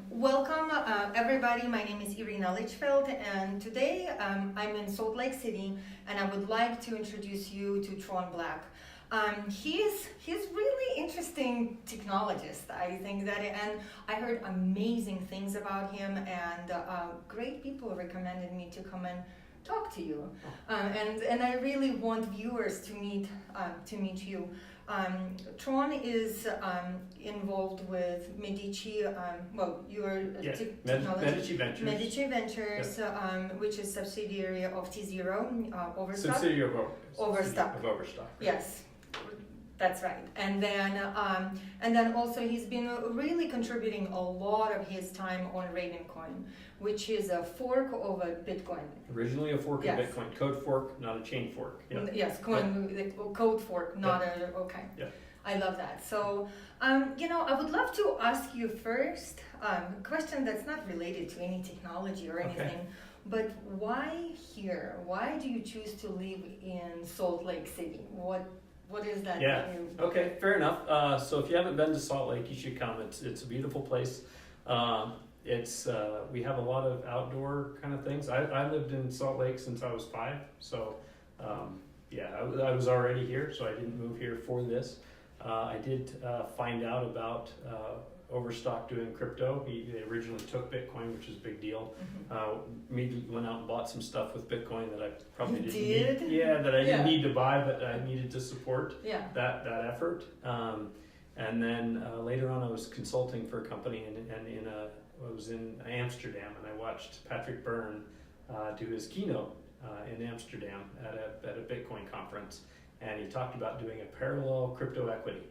Welcome everybody. My name is Irina Lichfeld, and today I'm in Salt Lake City, and I would like to introduce you to Tron Black. He's really interesting technologist. I think that, and I heard amazing things about him, and great people recommended me to come and talk to you, and I really want viewers to meet you. Tron is involved with Medici. You're Medici Ventures. Medici Ventures, which is subsidiary of T0 Overstock. Subsidiary of Overstock. Overstock. Yes, that's right. And then also he's been really contributing a lot of his time on RavenCoin, which is a fork of a Bitcoin. Originally a fork of Bitcoin, code fork, not a chain fork. Yeah. Yes, code fork, not okay. Yeah. I love that. So, I would love to ask you first a question that's not related to any technology or anything, but why here? Why do you choose to live in Salt Lake City? What is that? Yeah. Okay. Fair enough. So if you haven't been to Salt Lake, you should come. It's a beautiful place. We have a lot of outdoor kind of things. I lived in Salt Lake since I was 5, so I was already here, so I didn't move here for this. I did find out about Overstock doing crypto. They originally took Bitcoin, which is a big deal. Immediately went out and bought some stuff with Bitcoin that I probably didn't need. Yeah, that I didn't need to buy, but I needed to support that effort. And then later on, I was consulting for a company, I was in Amsterdam, and I watched Patrick Byrne do his keynote in Amsterdam at a Bitcoin conference, and he talked about doing a parallel crypto equity,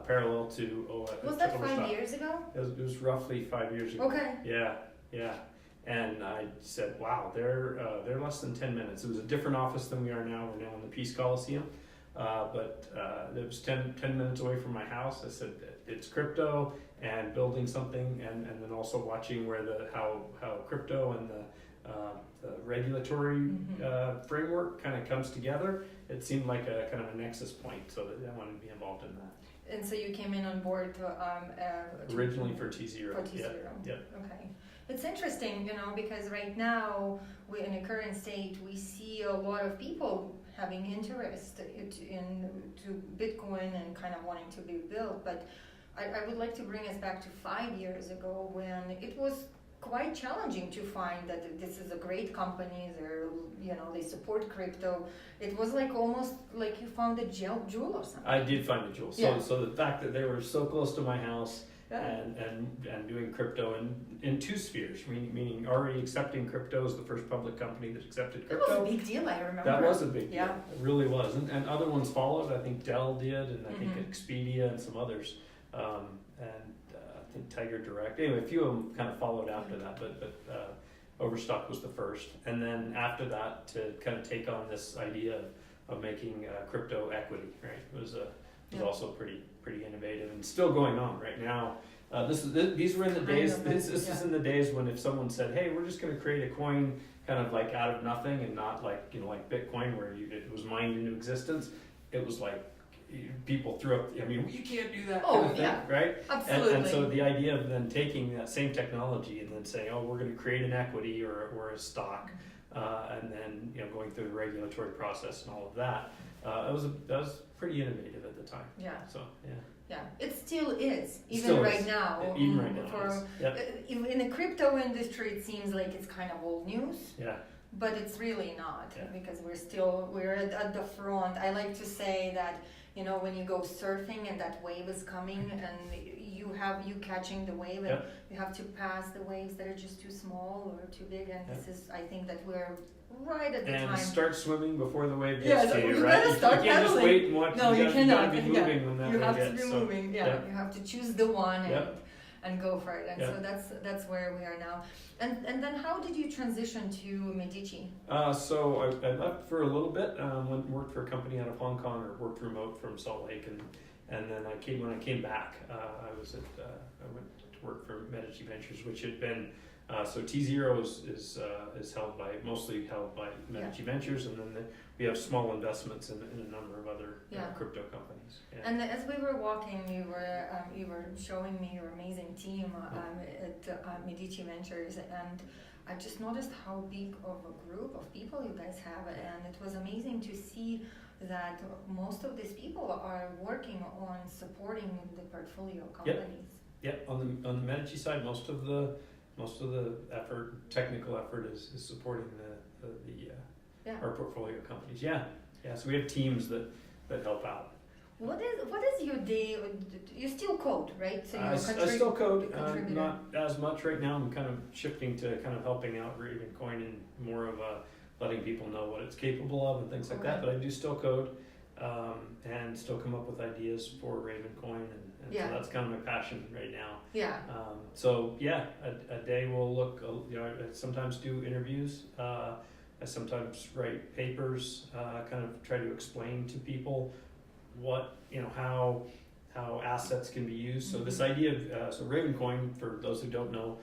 parallel to was that 5 years ago? It was roughly 5 years ago. Okay. Yeah. And I said, wow, they're less than 10 minutes. It was a different office than we are now. We're now in the Peace Coliseum. But it was 10 minutes away from my house. I said, it's crypto and building something, and then also watching where how crypto and the regulatory framework kind of comes together. It seemed like a kind of a nexus point, so that I wanted to be involved in that. And so you came in on board originally for T0. For T0. Yeah. Okay. It's interesting, because right now we're in a current state. We see a lot of people having interest into Bitcoin and kind of wanting to be built. But I would like to bring us back to 5 years ago when it was quite challenging to find that this is a great company. They support crypto. It was almost like you found a jewel or something. I did find a jewel. So the fact that they were so close to my house. And doing crypto in 2 spheres, meaning already accepting crypto as the first public company that accepted crypto. That was a big deal, I remember. That was a big deal. It really was. And other ones followed. I think Dell did, and I think Expedia and some others. I think Tiger Direct. Anyway, a few of them kind of followed after that, but Overstock was the first. And then after that, to kind of take on this idea of making crypto equity, right? It was also pretty innovative and still going on right now. These were in the days. This is in the days when if someone said, "Hey, we're just going to create a coin kind of like out of nothing and not like Bitcoin where it was mined into existence," it was like people threw up. I mean, you can't do that. Oh, kind of thing, right? Absolutely. And so the idea of then taking that same technology and then saying, "Oh, we're going to create an equity or a stock," and then going through the regulatory process and all of that. That was pretty innovative at the time. Yeah. So yeah, it still is, even still right is. now. Even right now. In the crypto industry, it seems like it's kind of old news. Yeah. But it's really not, because we're at the front. I like to say that when you go surfing and that wave is coming and you catching the wave and you have to pass the waves that are just too small or too big, and this is, I think that we're right at the time. And start swimming before the wave gets to you, right? You can't just wait and watch. No, you cannot. You gotta be moving when that you wave have to be moving. You have to choose the one and go for it. And so that's where we are now. And then how did you transition to Medici? So I left for a little bit. Went and worked for a company out of Hong Kong, or worked remote from Salt Lake, and then when I came back, I went to work for Medici Ventures, which had been So T0 is mostly held by Medici Ventures, and then we have small investments in a number of other crypto companies. Yeah. And as we were walking, you were showing me your amazing team at Medici Ventures, and I just noticed how big of a group of people you guys have, and it was amazing to see that most of these people are working on supporting the portfolio companies. Yep. On the Medici side, most of the technical effort is supporting our portfolio companies. Yeah. So we have teams that help out. What is your day? You still code, right? So I still code, not as much right now. I'm kind of shifting to kind of helping out RavenCoin and more of letting people know what it's capable of and things like that. But I do still code and still come up with ideas for RavenCoin, and so that's kind of my passion right now. Yeah. A day will look. I sometimes do interviews. I sometimes write papers. Kind of try to explain to people what how assets can be used. So this idea of RavenCoin, for those who don't know,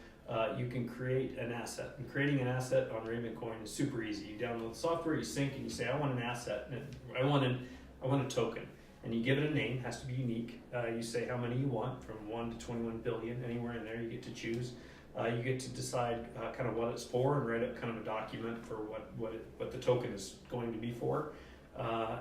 you can create an asset, and creating an asset on RavenCoin is super easy. You download the software, you sync, and you say, I want an asset, and I want a token, and you give it a name. Has to be unique. You say how many you want, from 1 to 21 billion, anywhere in there. You get to choose. You get to decide kind of what it's for, and write up kind of a document for what the token is going to be for.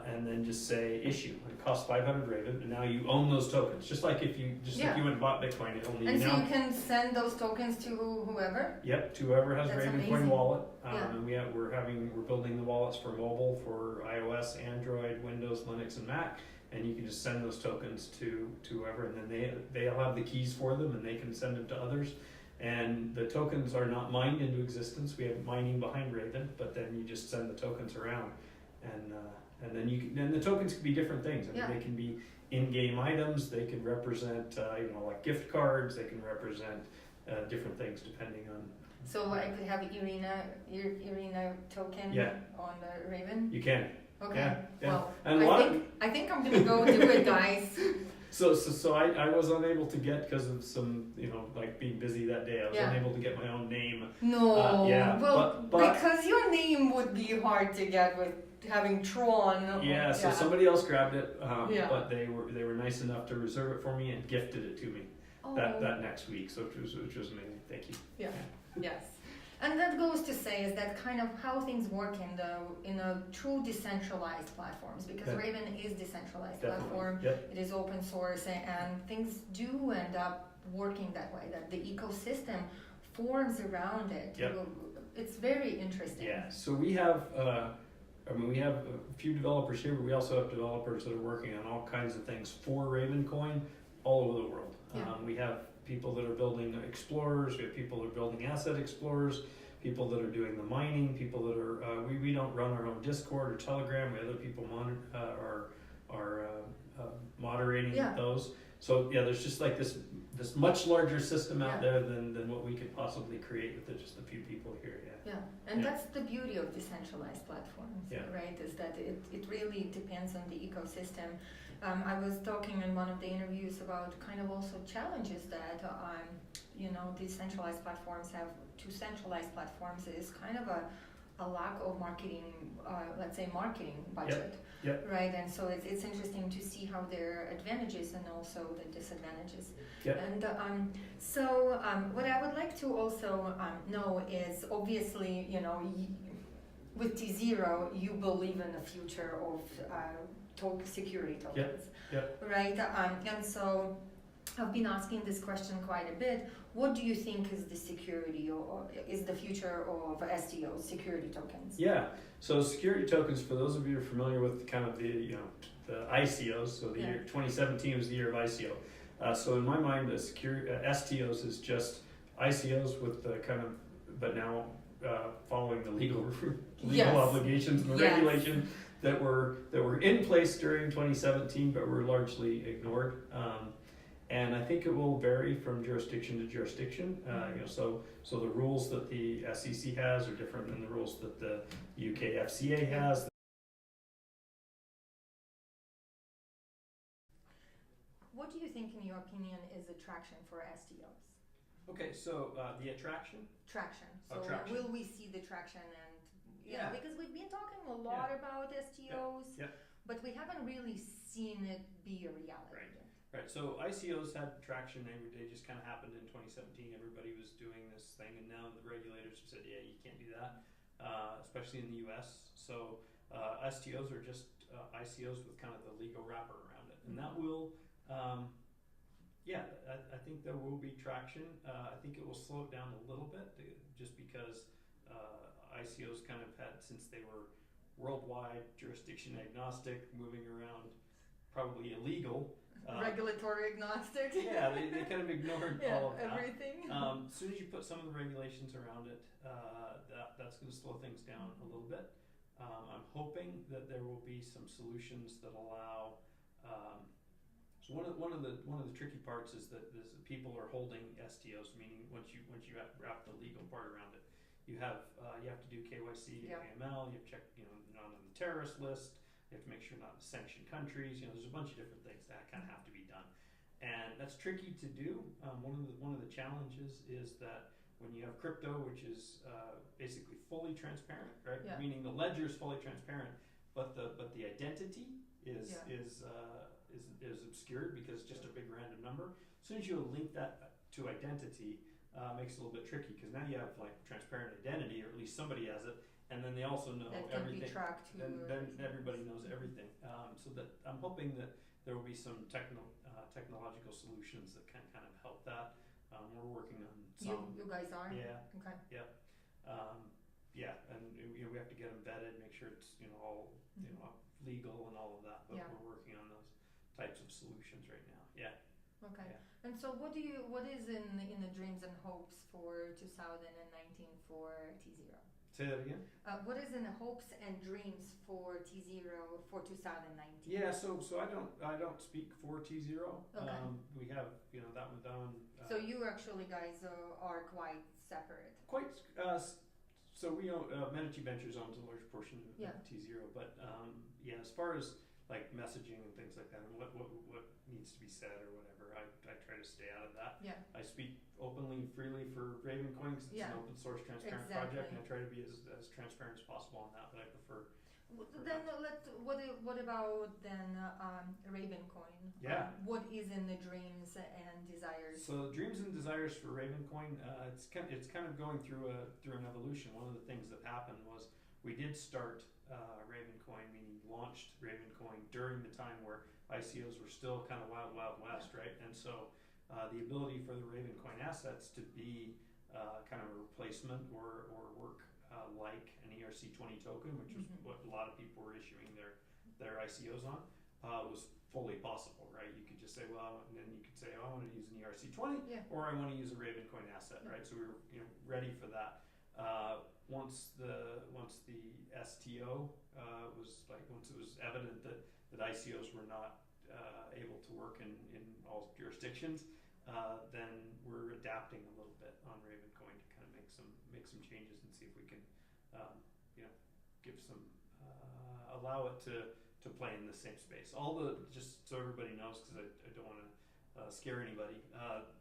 And then just say issue. It costs 500 Raven, and now you own those tokens. Just like if you went and bought Bitcoin, it only and you so now. You can send those tokens to whoever. Yep, to whoever has That's RavenCoin amazing. wallet. And we're building the wallets for mobile, for iOS, Android, Windows, Linux, and Mac. And you can just send those tokens to whoever, and then they'll have the keys for them, and they can send them to others. And the tokens are not mined into existence. We have mining behind Raven, but then you just send the tokens around, and then the tokens can be different things. I mean, they can be in-game items. They can represent, like gift cards. They can represent different things depending on. So I could have Irina token on the Raven. You can. Okay. Yeah. Well, And I think I'm gonna go do it, guys. So I was unable to get, because of some, like being busy that day, I was unable to get my own name. No. Well, but because your name would be hard to get with having Tron. Yeah, so somebody else grabbed it, but they were nice enough to reserve it for me and gifted it to me that next week, so which was amazing. Thank you. Yeah. Yes. And that goes to say is that kind of how things work in a true decentralized platforms, because Raven is decentralized platform. Yep. It is open source, and things do end up working that way. That the ecosystem forms around it. Yep. It's very interesting. Yeah. So we have. We have a few developers here, but we also have developers that are working on all kinds of things for RavenCoin all over the world. We have people that are building explorers, we have people that are building asset explorers, people that are doing the mining, people that are, we don't run our own Discord or Telegram, we have other people moderating those. So there's just like this much larger system out there than what we could possibly create with just a few people here. And that's the beauty of decentralized platforms, right? Is that it really depends on the ecosystem. I was talking in one of the interviews about kind of also challenges that decentralized platforms have to centralized platforms is kind of a lack of marketing, let's say marketing budget, right? And so it's interesting to see how there are advantages and also the disadvantages. And what I would like to also know is, obviously, with T0, you believe in the future of security tokens, right? And so I've been asking this question quite a bit. What do you think is the security or is the future of STOs, security tokens? Yeah, so security tokens, for those of you who are familiar with kind of the ICOs, so the year 2017 was the year of ICO. So in my mind, the STOs is just ICOs with the kind of, but now following the legal obligations and the regulation that were in place during 2017, but were largely ignored. And I think it will vary from jurisdiction to jurisdiction. So the rules that the SEC has are different than the rules that the UK FCA has. What do you think, in your opinion, is attraction for STOs? Okay, so the attraction. Traction. So Oh, traction. will we see the traction and Yeah. because we've been talking a lot about STOs, Yeah. but we haven't really seen it be a reality. Right. Right, so ICOs had traction. They just kind of happened in 2017. Everybody was doing this thing, and now the regulators have said, yeah, you can't do that, especially in the U.S. So STOs are just ICOs with kind of the legal wrapper around it, and that will, I think there will be traction. I think it will slow it down a little bit, just because ICOs kind of had, since they were worldwide, jurisdiction agnostic, moving around, probably illegal. Regulatory agnostic. Yeah, they kind of ignored all of that. Everything. As soon as you put some of the regulations around it, that's going to slow things down a little bit. I'm hoping that there will be some solutions that allow. So one of the tricky parts is that people are holding STOs, meaning once you wrap the legal part around it, you have to do KYC, AML, you have to check not on the terrorist list. You have to make sure not in sanctioned countries. There's a bunch of different things that kind of have to be done, and that's tricky to do. One of the challenges is that when you have crypto, which is basically fully transparent, right? Yeah. Meaning the ledger is fully transparent, but the identity is obscured because it's just a big random number. As soon as you link that to identity, makes it a little bit tricky, because now you have like transparent identity, or at least somebody has it. And then they also know that can everything. Be tracked too, then everybody knows everything. So that I'm hoping that there will be some technological solutions that can kind of help that. We're working on some. You guys are? Yeah. Okay. Yeah. And we have to get them vetted, make sure it's all legal and all of that. But we're working on those types of solutions right now. Yeah. Okay. Yeah. And so what is in the dreams and hopes for 2019 for T0? Say that again? What is in the hopes and dreams for T0 for 2019? Yeah, so I don't speak for T0. Okay. We have that one done. So you actually guys are quite separate. Quite. So we own Medici Ventures owns a large portion of T0, but as far as like messaging and things like that, and what needs to be said or whatever, I try to stay out of that. Yeah. I speak openly, freely for RavenCoin, because it's an open source, transparent project, and I try to be as transparent as possible on that. But I prefer. Then what about then RavenCoin? Yeah. What is in the dreams and desires? So dreams and desires for RavenCoin, it's kind of going through an evolution. One of the things that happened was we did start RavenCoin, meaning launched RavenCoin during the time where ICOs were still kind of wild west, right? And so the ability for the RavenCoin assets to be kind of a replacement or work like an ERC20 token, which was what a lot of people were issuing their ICOs on, was fully possible, right? You could just say, well, and then you could say, oh, I want to use an ERC20, or I want to use a RavenCoin asset, right? So we were ready for that. Once the STO once it was evident that ICOs were not able to work in all jurisdictions, then we're adapting a little bit on RavenCoin to kind of make some changes and see if we can give some allow it to play in the same space. Just so everybody knows, because I don't want to scare anybody.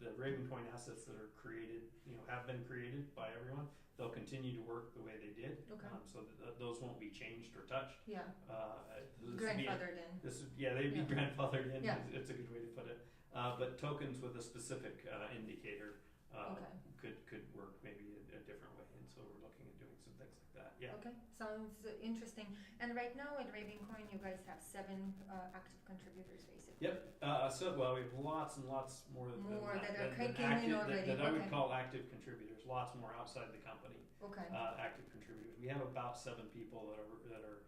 The RavenCoin assets that are created, have been created by everyone. They'll continue to work the way they did. Okay. So those won't be changed or touched. Yeah. Grandfathered in. They'd be grandfathered in. Yeah. It's a good way to put it. But tokens with a specific indicator could work maybe a different way, and so we're looking at doing some things like that. Yeah. Okay, sounds interesting. And right now at RavenCoin, you guys have 7 active contributors, basically. Yep. We have lots and lots more that are than kicking in already. That I would call active contributors. Lots more outside the company. Okay. Active contributors. We have about 7 people that are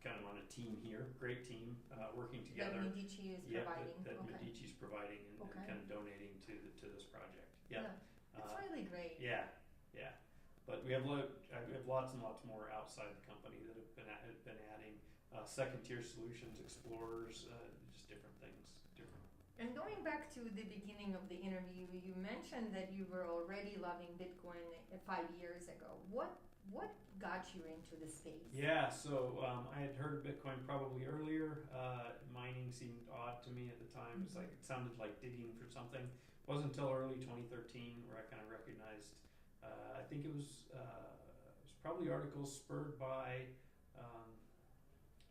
kind of on a team here. Great team, working together. That Medici is providing. That Medici's providing and kind of donating to this project. Yeah. That's really great. Yeah. But we have lots and lots more outside the company that have been adding second tier solutions, explorers, just different things. And going back to the beginning of the interview, you mentioned that you were already loving Bitcoin 5 years ago. What got you into the space? Yeah, so I had heard of Bitcoin probably earlier. Mining seemed odd to me at the time. It sounded like digging for something, wasn't until early 2013 where I kind of recognized. I think it was probably articles spurred by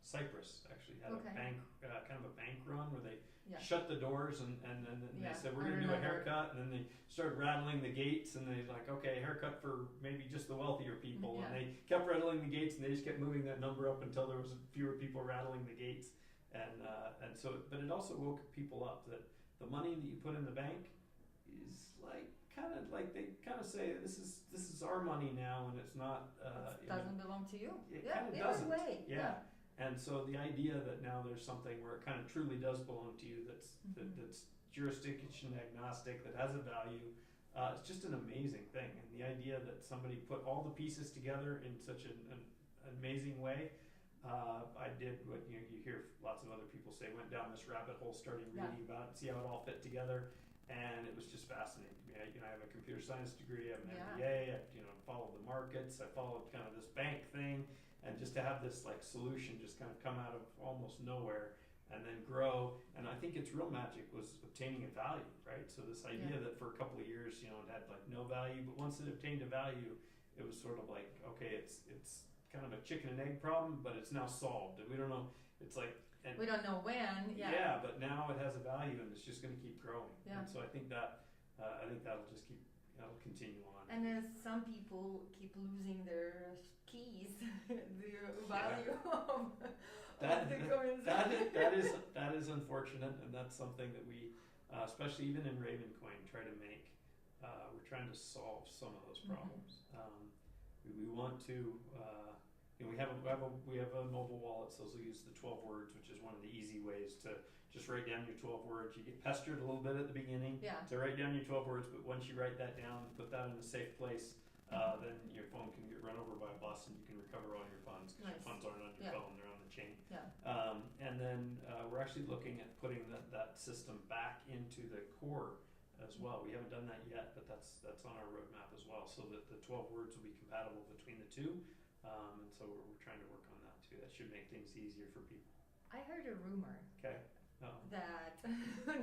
Cyprus actually had a bank, kind of a bank run where they shut the doors and then they said we're going to do a haircut, and then they started rattling the gates, and they're like, okay, haircut for maybe just the wealthier people, and they kept rattling the gates, and they just kept moving that number up until there was fewer people rattling the gates, and so, but it also woke people up that the money that you put in the bank is like kind of like they kind of say this is our money now, and it's not it doesn't belong to you. It kind of doesn't. Way. And so the idea that now there's something where it kind of truly does belong to you, that's that's jurisdiction agnostic, that has a value, it's just an amazing thing. And the idea that somebody put all the pieces together in such an amazing way. I did what you hear lots of other people say, went down this rabbit hole, starting reading about it, see how it all fit together, and it was just fascinating to me. I have a computer science degree, I have an MBA, I followed the markets, I followed kind of this bank thing, and just to have this like solution just kind of come out of almost nowhere and then grow. And I think its real magic was obtaining a value, right? So this idea that for a couple of years, it had like no value, but once it obtained a value, it was sort of like, okay, it's kind of a chicken and egg problem, but it's now solved. And we don't know, it's like, and we don't know when. Yeah, but now it has a value, and it's just going to keep growing. Yeah. And so I think that'll just keep, that'll continue on. And as some people keep losing their keys, the value of the coins. That is unfortunate, and that's something that we, especially even in RavenCoin, try to make. We're trying to solve some of those problems. We want to. We have a mobile wallet, so we'll use the 12 words, which is one of the easy ways to just write down your 12 words. You get pestered a little bit at the beginning to write down your 12 words, but once you write that down, put that in a safe place, then your phone can get run over by a bus, and you can recover all your funds, because your funds aren't on your phone, they're on the chain. And then we're actually looking at putting that system back into the core as well. We haven't done that yet, but that's on our roadmap as well, so that the 12 words will be compatible between the two. And so we're trying to work on that too. That should make things easier for people. I heard a rumor. Okay. That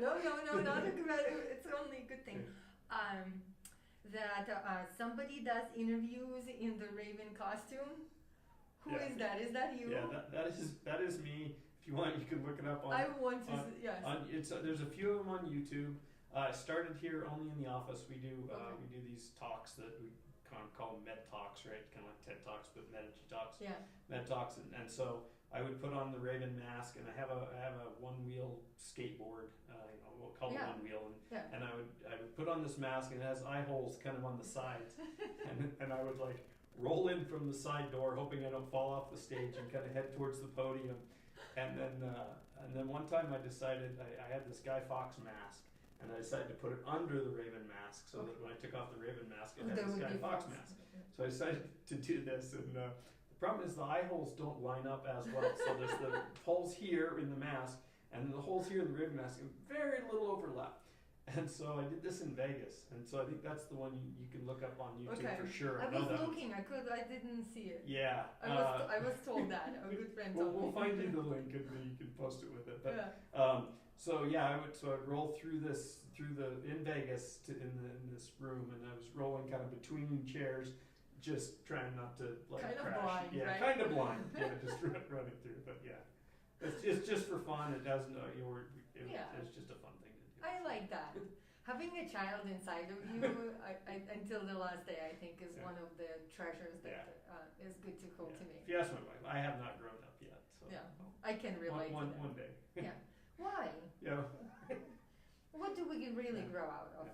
no, not a good. It's only a good thing. That somebody does interviews in the Raven costume. Who is that? Is that you? Yeah, that is me. If you want, you can look it up on. I want to. Yes. There's a few of them on YouTube. I started here only in the office. We do these talks that we call them Med Talks, right? Kind of like TED Talks, but Medici Talks. Yeah. Med Talks, and so I would put on the Raven mask, and I have a one wheel skateboard. We'll call it one wheel, and I would put on this mask, and it has eye holes kind of on the sides, and I would like roll in from the side door, hoping I don't fall off the stage, and kind of head towards the podium, and then one time I decided I had this Guy Fawkes mask. And I decided to put it under the Raven mask, so that when I took off the Raven mask, it had this Guy Fawkes mask. So I decided to do this, and the problem is the eye holes don't line up as well. So there's the holes here in the mask, and the holes here in the Raven mask, and very little overlap. And so I did this in Vegas, and so I think that's the one you can look up on YouTube for sure. I was looking, I didn't see it. Yeah. I was told that. A good friend told me. We'll find you the link, and then you can post it with it. But I'd roll through in Vegas in this room, and I was rolling kind of between chairs, just trying not to kind crash. Of blind, right? Kind of blind. Just running through. But it's just for fun. It doesn't. It's just a fun thing to do. I like that. Having a child inside of you, until the last day, I think is one of the treasures that is good to cultivate. If you ask my wife, I have not grown up yet. So I can relate to that. One day. Yeah. Why? Yeah. What do we really grow out of?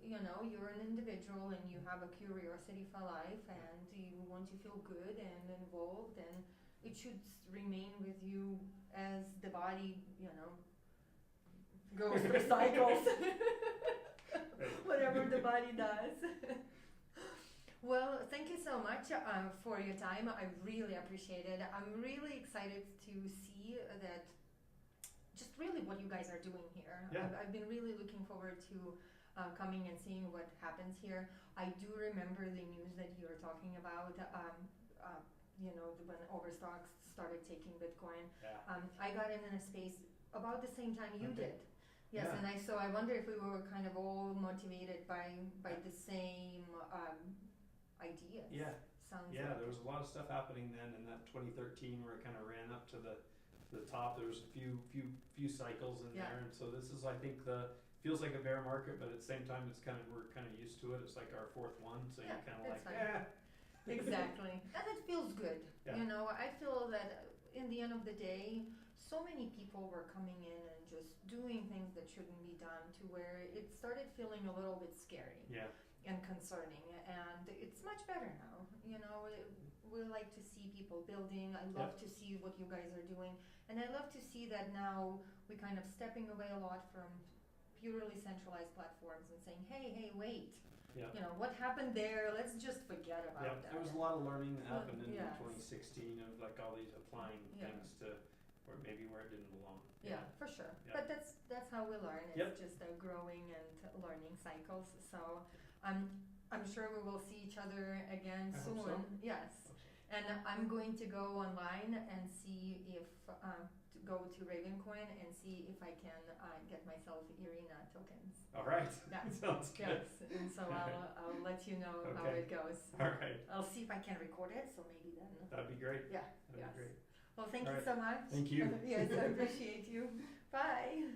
You're an individual, and you have a curiosity for life, and you want to feel good and involved, and it should remain with you as the body, goes through cycles. Whatever the body does. Well, thank you so much for your time. I really appreciate it. I'm really excited to see that, just really what you guys are doing here. I've been really looking forward to coming and seeing what happens here. I do remember the news that you were talking about. When Overstock started taking Bitcoin. I got in a space about the same time you did. Yes, Yeah. and so I wonder if we were kind of all motivated by the same ideas. Yeah. Sounds Yeah, like there was a lot of stuff happening then in that 2013 where it kind of ran up to the top. There was a few cycles in Yeah. there, and so this is, I think, feels like a bear market, but at the same time, we're kind of used to it. It's like our fourth one, so Yeah, you're kind of that's like, fine. yeah. Exactly, and it feels good. Yeah. You know, I feel that in the end of the day, so many people were coming in and just doing things that shouldn't be done, to where it started feeling a little bit scary Yeah. and concerning, and it's much better now. You know, we like to see people building. I love Yep. to see what you guys are doing, and I love to see that now we're kind of stepping away a lot from purely centralized platforms and saying, hey, wait, Yeah. you know, what happened there? Let's just forget about Yeah, that. there was a lot of learning that happened in Yes. 2016 of like all these applying Yeah. things to where it didn't belong. Yeah, for sure. Yeah. But that's how we learn. It's Yep. just a growing and learning cycles. So I'm sure we will see each other again I soon. hope so. Yes. And I'm going to go online and see if to go to RavenCoin and see if I can get myself Irina tokens. All right. Yeah. Sounds good. Yes. And so I'll let you know how Okay. it goes. All right. I'll see if I can record it. So maybe then. That'd be great. Yeah. That'd Yes. be great. Well, thank All you right. so much. Thank you. Yes, I appreciate you. Bye.